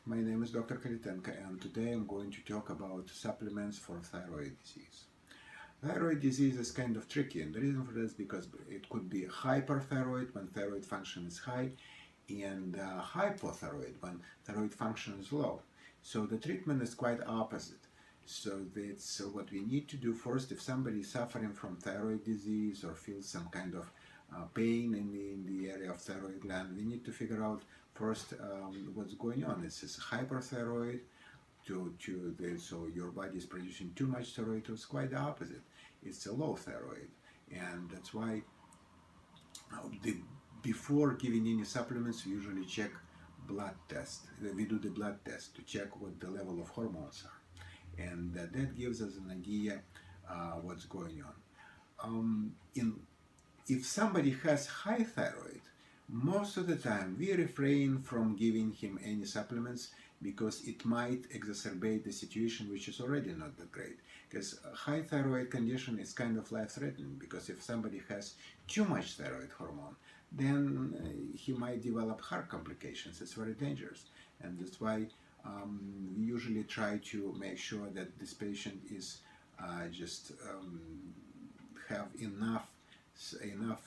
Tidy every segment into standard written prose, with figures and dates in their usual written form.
My name is Dr. Kalitenko, and today I'm going to talk about supplements for thyroid disease. Thyroid disease is kind of tricky, and the reason for this is because it could be hyperthyroid when thyroid function is high, and hypothyroid when thyroid function is low. So the treatment is quite opposite. So that's what we need to do first. If somebody is suffering from thyroid disease or feels some kind of pain in the area of thyroid gland, we need to figure out first what's going on. Is this hyperthyroid? So your body is producing too much thyroid. It's quite the opposite. It's a low thyroid, and that's why before giving any supplements, we usually check blood test. We do the blood test to check what the level of hormones are, and that gives us an idea what's going on. If somebody has high thyroid, most of the time we refrain from giving him any supplements because it might exacerbate the situation, which is already not that great. Because high thyroid condition is kind of life-threatening, because if somebody has too much thyroid hormone, then he might develop heart complications. It's very dangerous, and that's why we usually try to make sure that this patient is have enough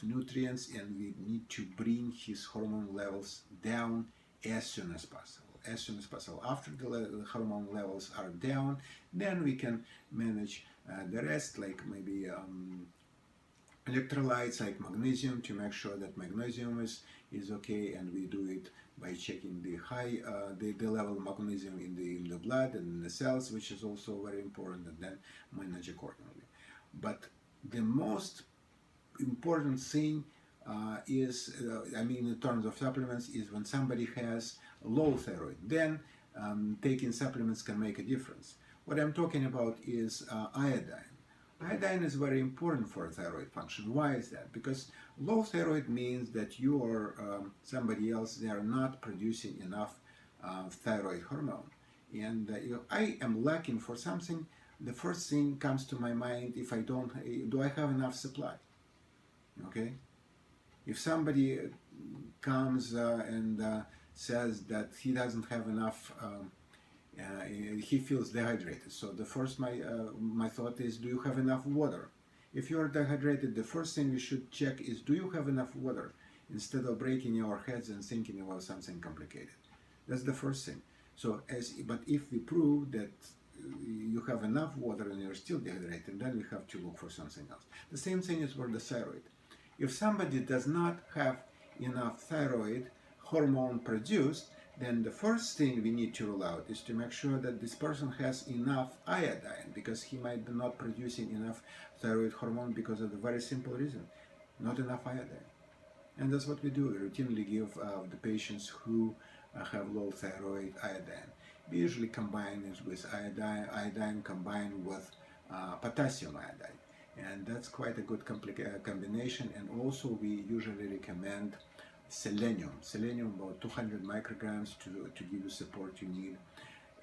nutrients, and we need to bring his hormone levels down as soon as possible. After the hormone levels are down, then we can manage the rest, like maybe electrolytes like magnesium, to make sure that magnesium is okay, and we do it by checking the level of magnesium in the blood and in the cells, which is also very important, and then manage accordingly. But the most important thing in terms of supplements, is when somebody has low thyroid, then taking supplements can make a difference. What I'm talking about is iodine. Iodine is very important for thyroid function. Why is that? Because low thyroid means that you or somebody else, they are not producing enough thyroid hormone. And if I am lacking for something, the first thing comes to my mind, if I don't, do I have enough supply? Okay? If somebody comes and says that he doesn't have enough, he feels dehydrated. So the first my thought is, do you have enough water? If you are dehydrated, the first thing we should check is, do you have enough water? Instead of breaking our heads and thinking about something complicated. That's the first thing. So but if we prove that you have enough water and you're still dehydrated, then we have to look for something else. The same thing is for the thyroid. If somebody does not have enough thyroid hormone produced, then the first thing we need to rule out is to make sure that this person has enough iodine, because he might be not producing enough thyroid hormone because of the very simple reason, not enough iodine. And that's what we do. We routinely give the patients who have low thyroid iodine. We usually combine it with iodine combined with potassium iodide. And that's quite a good combination. And also we usually recommend selenium about 200 micrograms to give you support you need.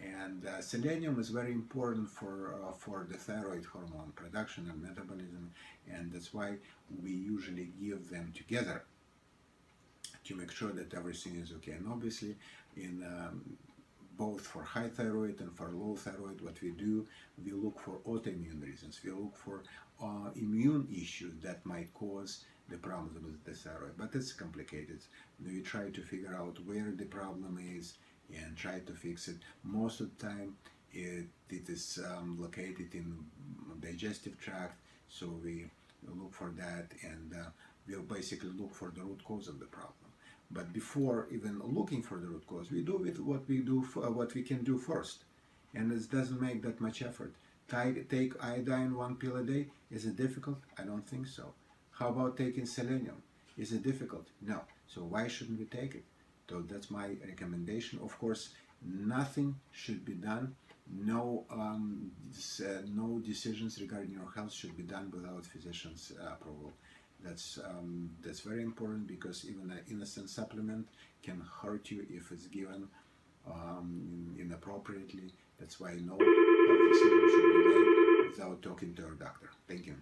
And selenium is very important for the thyroid hormone production and metabolism, and that's why we usually give them together to make sure that everything is okay. And obviously, in both for high thyroid and for low thyroid, what we do, we look for autoimmune reasons. We look for immune issues that might cause the problems with the thyroid. But it's complicated. We try to figure out where the problem is and try to fix it. Most of the time, it is located in digestive tract, so we look for that, and we'll basically look for the root cause of the problem. But before even looking for the root cause, we do with what we can do first, and it doesn't make that much effort. Take iodine 1 pill a day. Is it difficult? I don't think so. How about taking selenium? Is it difficult? No. So why shouldn't we take it? So that's my recommendation. Of course, nothing should be done. No decisions regarding your health should be done without physician's approval. That's very important, because even an innocent supplement can hurt you if it's given inappropriately. That's why no health decision should be made without talking to your doctor. Thank you.